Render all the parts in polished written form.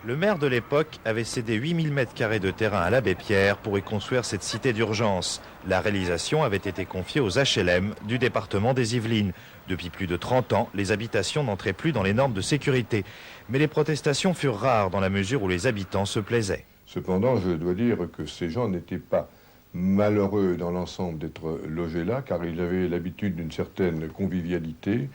Le maire de l'époque avait cédé 8000 m² de terrain à l'abbé Pierre pour y construire cette cité d'urgence. La réalisation avait été confiée aux HLM du département des Yvelines. Depuis plus de 30 ans, les habitations n'entraient plus dans les normes de sécurité. Mais les protestations furent rares dans la mesure où les habitants se plaisaient. Cependant, je dois dire que ces gens n'étaient pas malheureux dans l'ensemble d'être logés là, car ils avaient l'habitude d'une certaine convivialité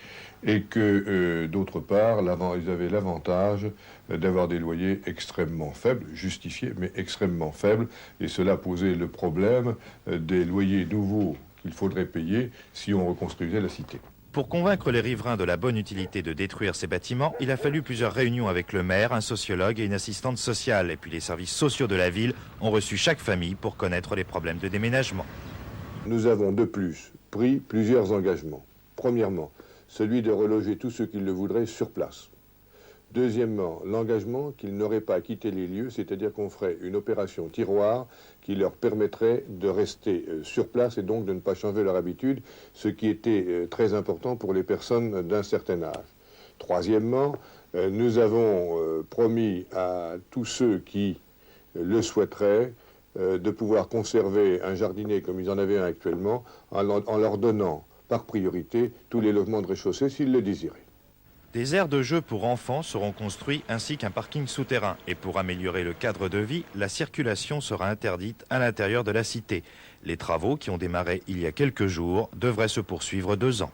et que, d'autre part, ils avaient l'avantage d'avoir des loyers extrêmement faibles, justifiés, mais extrêmement faibles, et cela posait le problème des loyers nouveaux qu'il faudrait payer si on reconstruisait la cité. Pour convaincre les riverains de la bonne utilité de détruire ces bâtiments, il a fallu plusieurs réunions avec le maire, un sociologue et une assistante sociale. Et puis les services sociaux de la ville ont reçu chaque famille pour connaître les problèmes de déménagement. Nous avons de plus pris plusieurs engagements. Premièrement, celui de reloger tous ceux qui le voudraient sur place. Deuxièmement, l'engagement qu'ils n'auraient pas à quitter les lieux, c'est-à-dire qu'on ferait une opération tiroir qui leur permettrait de rester sur place et donc de ne pas changer leur habitude, ce qui était très important pour les personnes d'un certain âge. Troisièmement, nous avons promis à tous ceux qui le souhaiteraient de pouvoir conserver un jardinet comme ils en avaient un actuellement en leur donnant par priorité tous les logements de rez-de-chaussée s'ils le désiraient. Des aires de jeux pour enfants seront construits ainsi qu'un parking souterrain. Et pour améliorer le cadre de vie, la circulation sera interdite à l'intérieur de la cité. Les travaux, qui ont démarré il y a quelques jours, devraient se poursuivre 2 ans.